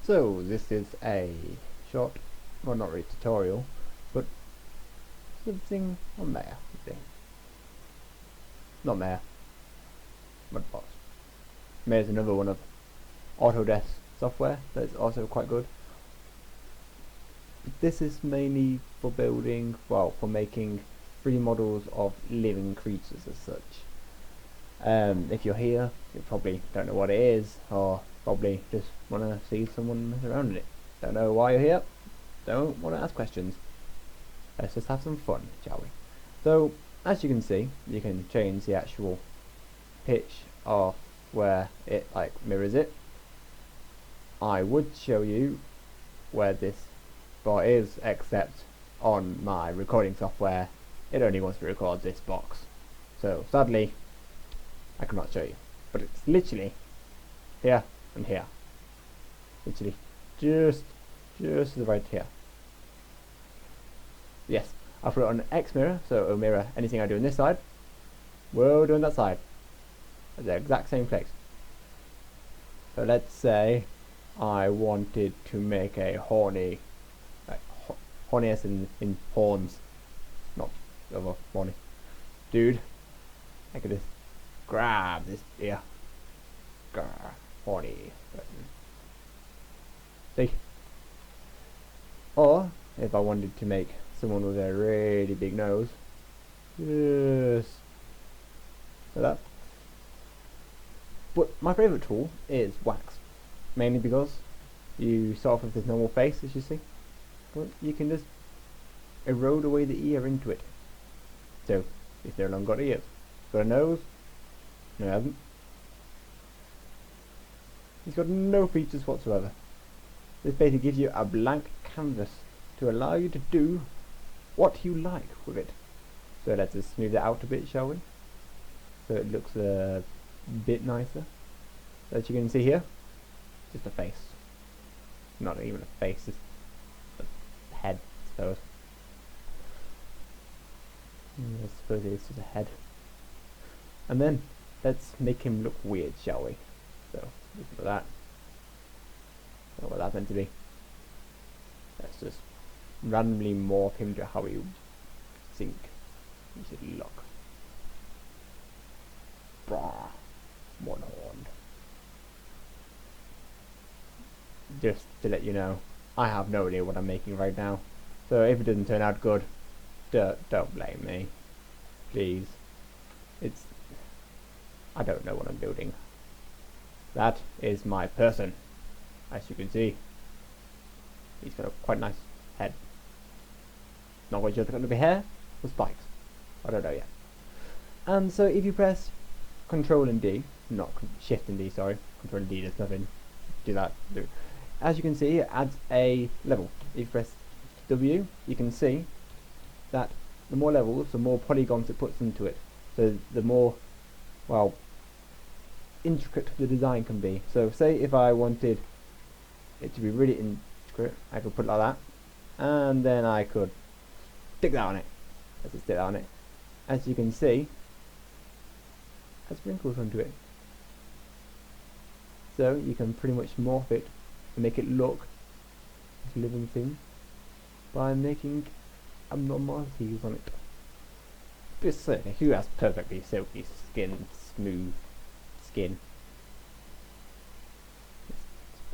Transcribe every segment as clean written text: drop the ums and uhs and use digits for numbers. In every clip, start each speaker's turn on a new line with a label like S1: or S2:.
S1: So this is a short, well not really tutorial, but something on there. Not Maya, Mudbox. Maya is another one of Autodesk software that's also quite good. But this is mainly for building, well, for making 3D models of living creatures as such. If you're here, you probably don't know what it is, or probably just want to see someone mess around in it. Don't know why you're here, don't want to ask questions. Let's just have some fun, shall we? So, as you can see, you can change the actual pitch of where it mirrors it. I would show you where this bar is, except on my recording software it only wants to record this box, so sadly I cannot show you, but it's literally here and here, literally just right here. Yes, I'll put it on X mirror, so it'll mirror anything I do on this side will do on that side at the exact same place. So let's say I wanted to make a horny, horny as in horns, not other horny dude. I could just grab this ear, horny person. See? Or if I wanted to make someone with a really big nose, yes, like that. But my favourite tool is wax, mainly because you start off with this normal face, as you see, but you can just erode away the ear into it. So he's no longer got ears. Got a nose? No, he hasn't. He's got no features whatsoever. This basically gives you a blank canvas to allow you to do what you like with it. So let's just smooth it out a bit, shall we? So it looks a bit nicer. So as you can see here, just a face. Not even a face, just a head, I suppose. I suppose it's just a head. And then let's make him look weird, shall we? So listen to that. Don't know what that's meant to be. Let's just randomly morph him to how you think he should look. Brah, one horn. Just to let you know, I have no idea what I'm making right now. So if it doesn't turn out good, don't blame me, please. I don't know what I'm building. That is my person. As you can see, he's got a quite nice head. Not quite sure if it's going to be hair or spikes. I don't know yet. And so if you press Control and D, not Shift and D, sorry. Control and D does nothing. Do that. As you can see, it adds a level. If you press W, you can see that the more levels, the more polygons it puts into it. So the more, well, intricate the design can be. So say if I wanted it to be really intricate, I could put it like that, and then I could stick that on it. Let's just stick that on it. As you can see, it has wrinkles onto it. So you can pretty much morph it and make it look like a living thing by making abnormalities on it. Just say, who has perfectly silky skin, smooth skin?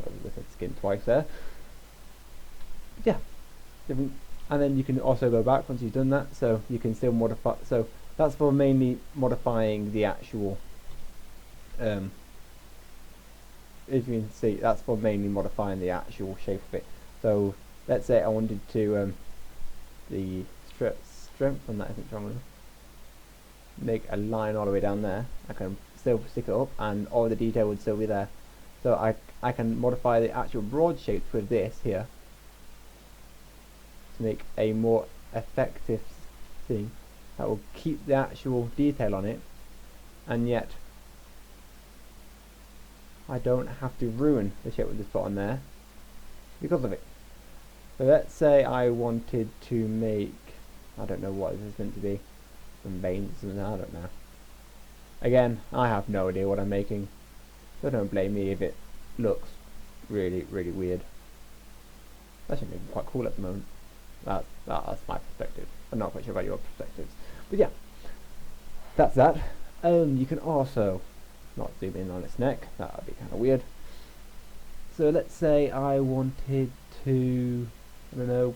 S1: I said skin twice there. Yeah, different. And then you can also go back once you've done that, so you can still modify. So that's for mainly modifying the actual. If you can see, that's for mainly modifying the actual shape of it. So let's say I wanted to the strength on that isn't strong enough. Make a line all the way down there. I can still stick it up, and all the detail would still be there. So I can modify the actual broad shapes with this here to make a more effective thing that will keep the actual detail on it, and yet I don't have to ruin the shape with this put on there because of it. So let's say I wanted to make, I don't know what this is meant to be, some veins and I don't know. Again, I have no idea what I'm making, so don't blame me if it looks really, really weird. That's actually quite cool at the moment. That's my perspective. I'm not quite sure about your perspectives, but yeah, that's that. You can also not zoom in on its neck. That would be kind of weird. So let's say I wanted to, I don't know,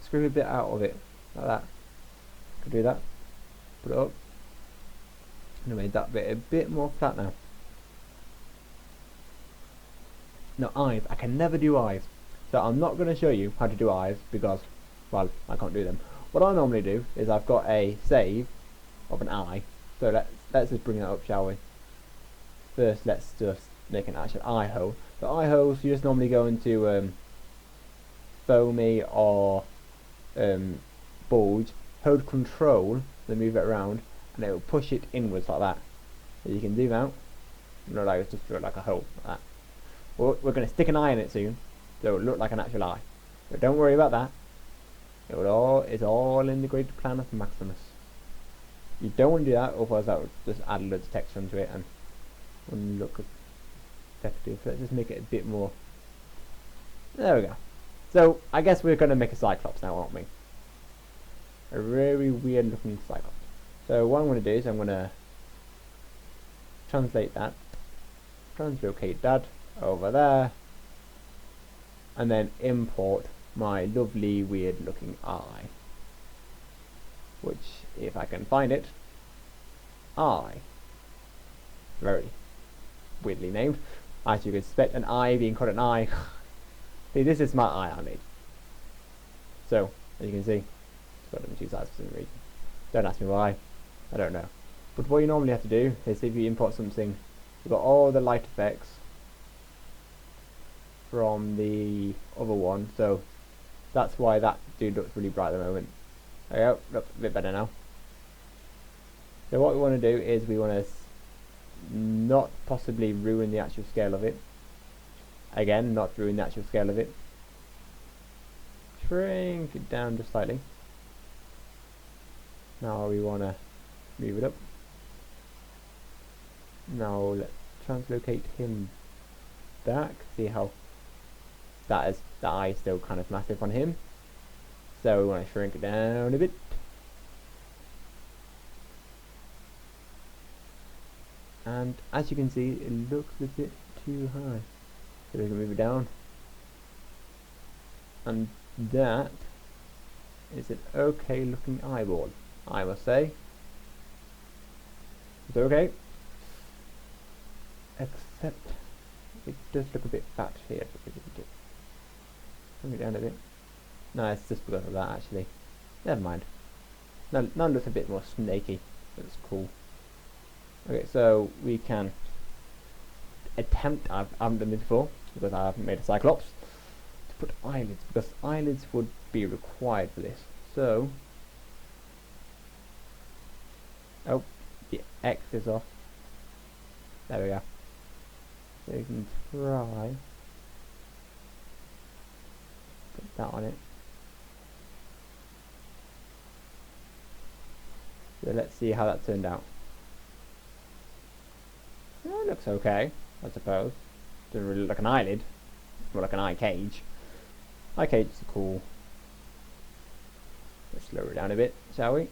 S1: screw a bit out of it like that. Could do that. Put it up. And I made that bit a bit more flat now. No, eyes. I can never do eyes. So I'm not going to show you how to do eyes because, well, I can't do them. What I normally do is I've got a save of an eye. So let's just bring that up, shall we? First, let's just make an actual eye hole. The eye holes, you just normally go into foamy or bulge, hold control, then move it around, and it will push it inwards like that. So you can zoom out, look like it's just like a hole like that. Well, we're going to stick an eye in it soon, so it'll look like an actual eye. But don't worry about that. It's all in the great plan of Maximus. You don't want to do that, otherwise that would just add loads of texture onto it and wouldn't look effective. So let's just make it a bit more. There we go. So I guess we're going to make a Cyclops now, aren't we? A very weird looking Cyclops. So what I'm going to do is I'm going to translate that, translocate that over there, and then import my lovely weird looking eye, which, if I can find it, very weirdly named, as you could expect, an eye being called an eye. See, this is my eye I made. So, as you can see, it's got them two sides for some reason. Don't ask me why, I don't know. But what you normally have to do is if you import something, you've got all the light effects from the other one, so that's why that dude looks really bright at the moment. There you go, looks a bit better now. So what we want to do is we want to not possibly ruin the actual scale of it. Again, not ruin the actual scale of it. Shrink it down just slightly. Now we want to move it up. Now let's translocate him back. See how the eye is still kind of massive on him. So we want to shrink it down a bit. And as you can see, it looks a bit too high. So we can move it down. And that is an okay looking eyeball, I must say. It's okay. Except it does look a bit fat here. Bring it down a bit. No, it's just because of that actually. Never mind. No, looks a bit more snaky. That's cool. Okay, so we can attempt, I haven't done this before because I haven't made a Cyclops, to put eyelids, because eyelids would be required for this. So, oh, the X is off. There we go. So you can try put that on it. So let's see how that turned out. Oh, it looks okay, I suppose. Doesn't really look like an eyelid. It's more like an eye cage. Eye cage is cool. Let's slow it down a bit, shall we?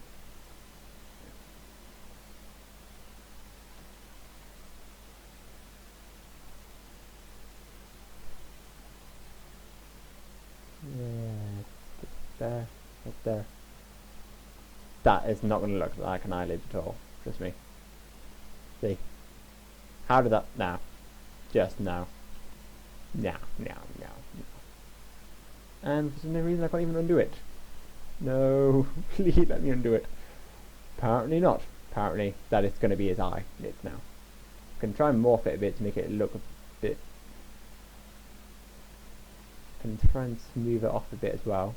S1: Yeah, just there, just there. That is not going to look like an eyelid at all. Trust me. See? How did that now? Just now. Now. And for some reason I can't even undo it. No, please let me undo it. Apparently not. Apparently that is going to be his eye lids now. I can try and morph it a bit to make it look a bit. I can try and smooth it off a bit as well.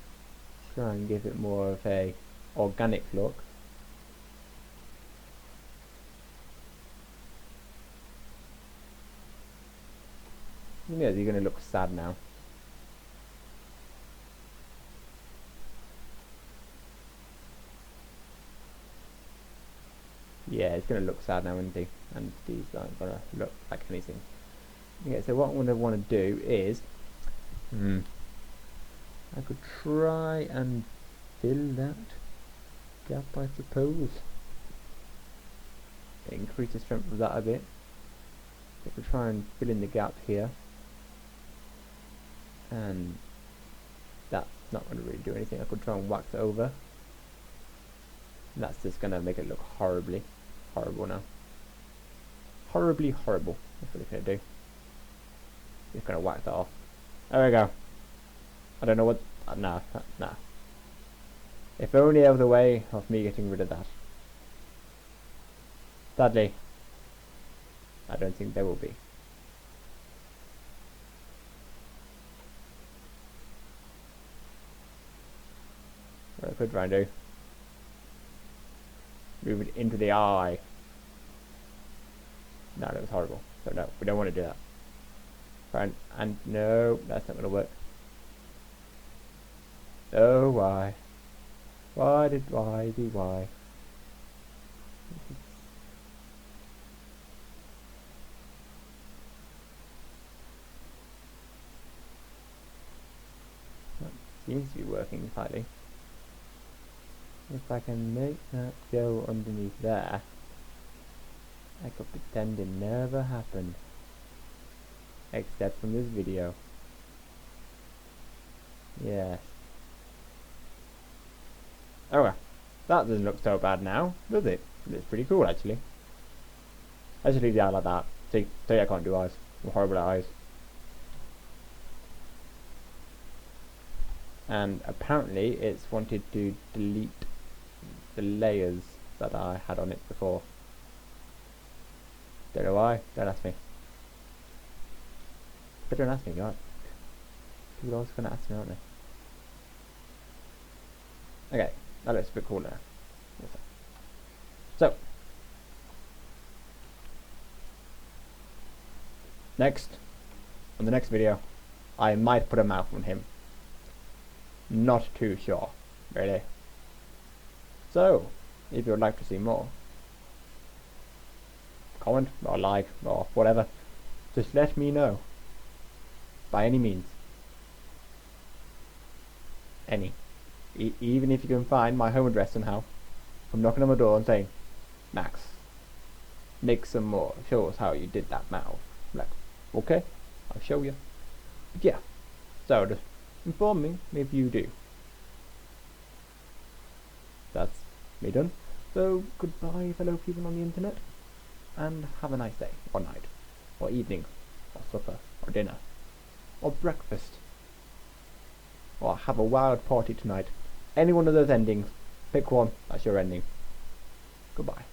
S1: Try and give it more of a organic look. Yeah, you're going to look sad now. Yeah, it's going to look sad now, isn't he? And these aren't going to look like anything. Okay, so what I'm going to want to do is, I could try and fill that gap, I suppose. Increase the strength of that a bit. I could try and fill in the gap here, and that's not going to really do anything. I could try and wax it over. And that's just going to make it look horribly horrible now. Horribly horrible. That's what it's going to do. Just going to wax that off. There we go. I don't know what... nah. If only there was a way of me getting rid of that. Sadly, I don't think there will be. What I could try and do. Move it into the eye. No, that was horrible. So no, we don't want to do that. Right, and no, that's not going to work. Oh, why? Why? That seems to be working slightly. If I can make that go underneath there, I could pretend it never happened. Except from this video. Yes. Okay. That doesn't look so bad now, does it? It's pretty cool, actually. I just leave the eye like that. See, I can't do eyes. I'm horrible at eyes. And apparently it's wanted to delete the layers that I had on it before. Don't know why. Don't ask me. But don't ask me, right? People are always going to ask me, aren't they? Okay, that looks a bit cooler now. So, next, on the next video, I might put a mouth on him. Not too sure, really. So, if you would like to see more, comment or like or whatever, just let me know. By any means. Any. Even if you can find my home address somehow. I'm knocking on my door and saying, Max, make some more. Show us how you did that mouth. I'm like, okay, I'll show you. But yeah. So just inform me if you do. That's me done. So goodbye, fellow people on the internet, and have a nice day, or night, or evening, or supper, or dinner, or breakfast, or have a wild party tonight. Any one of those endings, pick one, that's your ending. Goodbye.